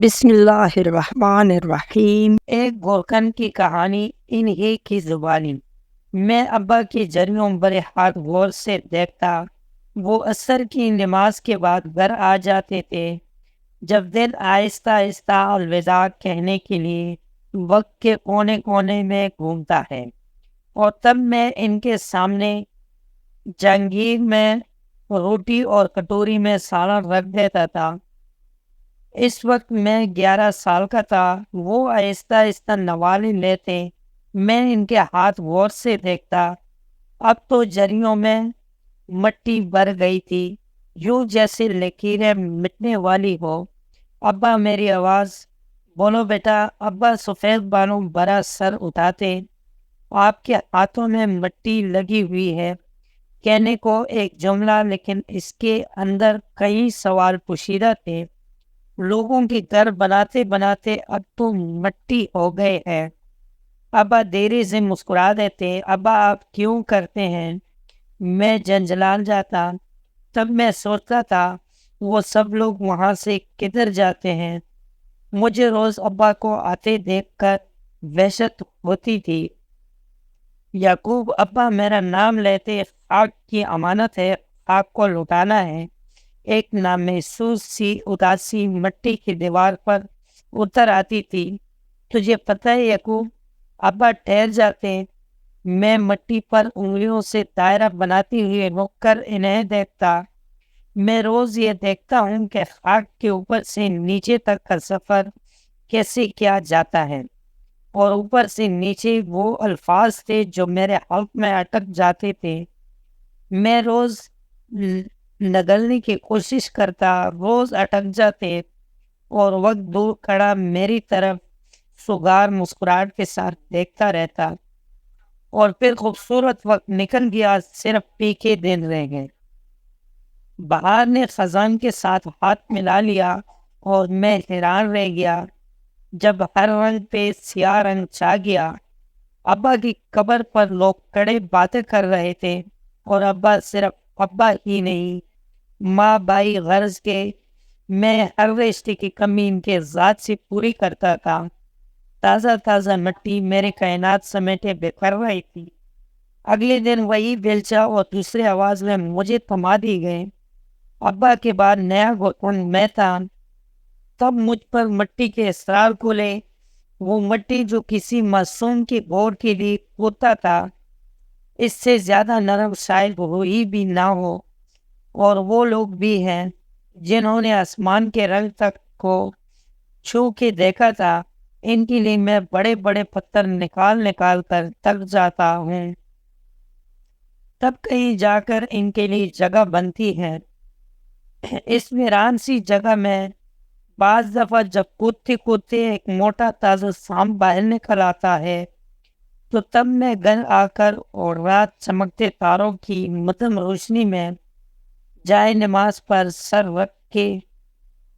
بسم اللہ الرحمن الرحیم۔ ایک گورکن کی کہانی انہی کی زبانی۔ میں ابا کی جریوں برے ہاتھ غور سے دیکھتا۔ وہ عصر کی نماز کے بعد گھر آ جاتے تھے جب دل آہستہ آہستہ الوداع کہنے کے لیے وقت کے کونے کونے میں گھومتا ہے، اور تب میں ان کے سامنے جہانگیر میں روٹی اور کٹوری میں سالن رکھ دیتا تھا۔ اس وقت میں 11 سال کا تھا۔ وہ آہستہ آہستہ نوالے لیتے، میں ان کے ہاتھ غور سے دیکھتا۔ اب تو جریوں میں مٹی بھر گئی تھی، یوں جیسے لکیریں مٹنے والی ہو۔ ابا میری آواز، بولو بیٹا۔ ابا سفید بالوں بڑا سر اٹھاتے، آپ کے ہاتھوں میں مٹی لگی ہوئی ہے، کہنے کو ایک جملہ لیکن اس کے اندر کئی سوال پوشیدہ تھے۔ لوگوں کی گھر بناتے بناتے اب تو مٹی ہو گئے ہیں۔ ابا دیری سے مسکرا دیتے، ابا آپ کیوں کرتے ہیں؟ میں جنجلال جاتا۔ تب میں سوچتا تھا وہ سب لوگ وہاں سے کدھر جاتے ہیں؟ مجھے روز ابا کو آتے دیکھ کر وحشت ہوتی تھی۔ یعقوب، ابا میرا نام لیتے، خاک کی امانت ہے، خاک کو لٹانا ہے۔ ایک نامحسوس سی اداسی مٹی کی دیوار پر اتر آتی تھی۔ تجھے پتہ ہے یعقوب؟ ابا ٹھہر جاتے۔ میں مٹی پر انگلیوں سے دائرہ بناتی ہوئی رک کر انہیں دیکھتا۔ میں روز یہ دیکھتا ہوں کہ خاک کے اوپر سے نیچے تک کا سفر کیسے کیا جاتا ہے، اور اوپر سے نیچے وہ الفاظ تھے جو میرے حلق میں اٹک جاتے تھے۔ میں روز نگلنے کی کوشش کرتا، روز اٹک جاتے، اور وقت دور کھڑا میری طرف سگار مسکراہٹ کے ساتھ دیکھتا رہتا۔ اور پھر خوبصورت وقت نکل گیا، صرف پھیکے دن رہ گئے۔ بہار نے خزان کے ساتھ ہاتھ ملا لیا، اور میں حیران رہ گیا جب ہر رنگ پہ سیاہ رنگ چھا گیا۔ ابا کی قبر پر لوگ کھڑے باتیں کر رہے تھے، اور ابا صرف ابا ہی نہیں، ماں بائی غرض کے۔ میں ہر رشتے کی کمی ان کے ذات سے پوری کرتا تھا۔ تازہ تازہ مٹی میرے کائنات سمیٹے بکھر رہی تھی۔ اگلے دن وہی بیلچہ اور دوسرے آواز میں مجھے تھما دی گئے۔ ابا کے بعد نیا گھٹن میں تھا۔ تب مجھ پر مٹی کے اسرار کھلے، وہ مٹی جو کسی معصوم کی گور کے لیے کودتا تھا۔ اس سے زیادہ نرم شاید وہی بھی نہ ہو۔ اور وہ لوگ بھی ہیں جنہوں نے آسمان کے رنگ تک کو چھو کے دیکھا تھا۔ ان کے لیے میں بڑے بڑے پتھر نکال نکال کر تک جاتا ہوں، تب کہیں جا کر ان کے لیے جگہ بنتی ہے۔ اس ویران سی جگہ میں بعض دفعہ جب کودتے کودتے ایک موٹا تازہ سانپ باہر نکل آتا ہے، تو تب میں گھر آ کر اور رات چمکتے تاروں کی مدھم روشنی میں جائے نماز پر سر رکھ کے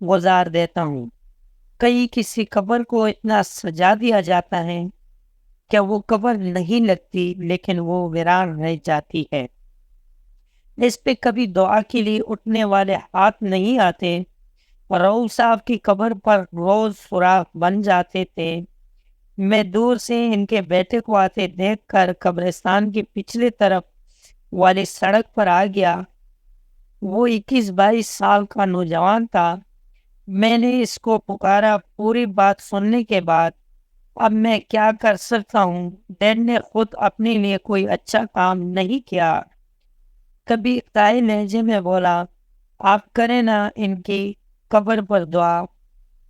گزار دیتا ہوں۔ کئی کسی قبر کو اتنا سجا دیا جاتا ہے کہ وہ قبر نہیں لگتی، لیکن وہ ویران رہ جاتی ہے۔ اس پہ کبھی دعا کے لیے اٹھنے والے ہاتھ نہیں آتے۔ رؤوف صاحب کی قبر پر روز سوراخ بن جاتے تھے۔ میں دور سے ان کے بیٹے کو آتے دیکھ کر قبرستان کی پچھلے طرف والی سڑک پر آ گیا۔ وہ 21-22 سال کا نوجوان تھا۔ میں نے اس کو پکارا۔ پوری بات سننے کے بعد، اب میں کیا کر سکتا ہوں؟ ڈیڈ نے خود اپنے لیے کوئی اچھا کام نہیں کیا۔ کبھی تائے لہجے میں بولا، آپ کریں نا ان کی قبر پر دعا،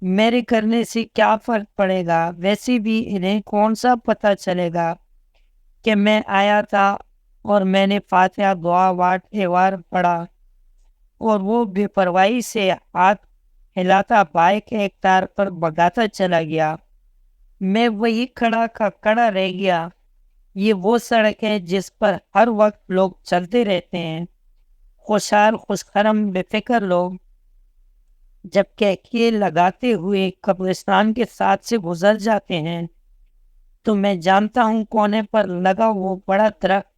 میرے کرنے سے کیا فرق پڑے گا؟ ویسے بھی انہیں کون سا پتہ چلے گا کہ میں آیا تھا؟ اور میں نے فاتحہ دعا واٹ ایوار پڑھا، اور وہ بے پرواہی سے ہاتھ ہلاتا بائک ایک تار پر بگاتا چلا گیا۔ میں وہی کھڑا کا کھڑا رہ گیا۔ یہ وہ سڑک ہے جس پر ہر وقت لوگ چلتے رہتے ہیں، خوشحال خوشخرم بے فکر لوگ۔ جب کہکیے لگاتے ہوئے قبرستان کے ساتھ سے گزر جاتے ہیں، تو میں جانتا ہوں کونے پر لگا وہ بڑا درخت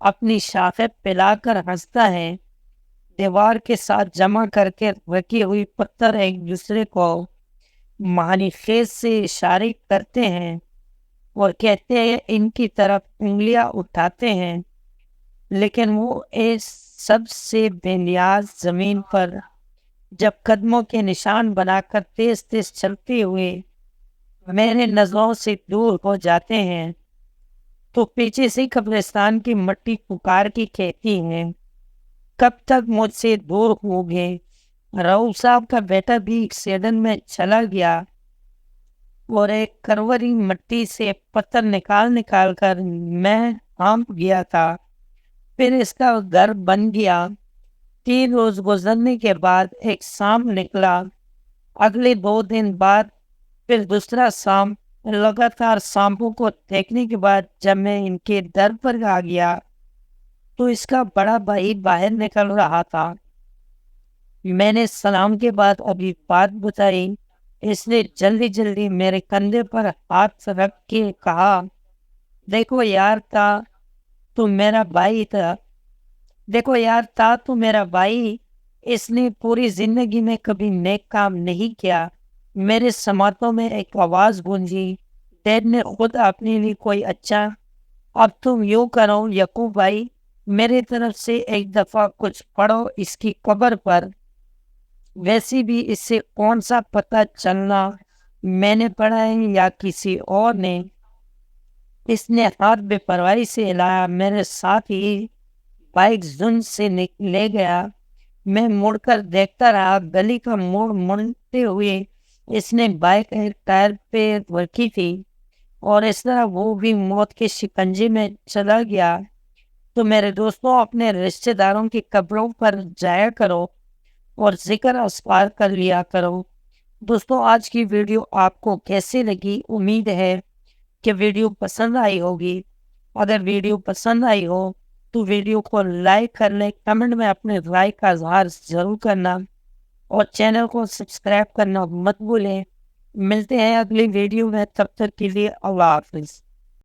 اپنی شاخیں پھیلا کر ہنستا ہے۔ دیوار کے ساتھ جمع کر کے رکھی ہوئی پتھر ایک دوسرے کو معنی خیز سے اشارے کرتے ہیں اور کہتے ہیں ان کی طرف انگلیاں اٹھاتے ہیں، لیکن وہ اس سب سے بے نیاز زمین پر جب قدموں کے نشان بنا کر تیز تیز چلتے ہوئے میرے نظروں سے دور ہو جاتے ہیں تو پیچھے سے قبرستان کی مٹی پکار کی کہتی ہے، کب تک مجھ سے دور ہو گئے؟ رؤوف صاحب کا بیٹا بھی ایکسیڈنٹ میں چلا گیا اور ایک کروری مٹی سے پتھر نکال کر میں ہانپ گیا تھا، پھر اس کا گھر بن گیا۔ 3 روز گزرنے کے بعد ایک سانپ نکلا، اگلے 2 دن بعد پھر دوسرا سانپ۔ لگاتار سانپوں کو دیکھنے کے بعد جب میں ان کے در پر آ گیا تو اس کا بڑا بھائی باہر نکل رہا تھا۔ میں نے سلام کے بعد ابھی بات بتائی، اس نے جلدی جلدی میرے کندھے پر ہاتھ رکھ کے کہا، دیکھو یار تھا تو میرا بھائی تھا، دیکھو یار تھا تو میرا بھائی، اس نے پوری زندگی میں کبھی نیک کام نہیں کیا۔ میرے سماعتوں میں ایک آواز گونجی، ڈیڈ نے خود اپنے لیے کوئی اچھا، اب تم یوں کرو یقوب بھائی، میری طرف سے ایک دفعہ کچھ پڑھو اس کی قبر پر، ویسی بھی اس سے کون سا پتہ چلنا میں نے پڑھا ہے یا کسی اور نے۔ اس نے ہاتھ بے پرواہی سے ہلایا، میرے ساتھ ہی بائک زن سے لے گیا۔ میں مڑ کر دیکھتا رہا، گلی کا موڑ مڑتے ہوئے اس نے بائک ایک ٹائر پہ رکھی تھی اور اس طرح وہ بھی موت کے شکنجے میں چلا گیا۔ تو میرے دوستوں، اپنے رشتہ داروں کی قبروں پر جایا کرو اور ذکر اسکار کر لیا کرو۔ دوستوں، آج کی ویڈیو آپ کو کیسے لگی؟ امید ہے کہ ویڈیو پسند آئی ہوگی۔ اگر ویڈیو پسند آئی ہو تو ویڈیو کو لائک کر لیں، کمنٹ میں اپنے رائے کا اظہار ضرور کرنا اور چینل کو سبسکرائب کرنا مت بھولیں۔ ملتے ہیں اگلی ویڈیو میں، تب تک کے لیے اللہ حافظ۔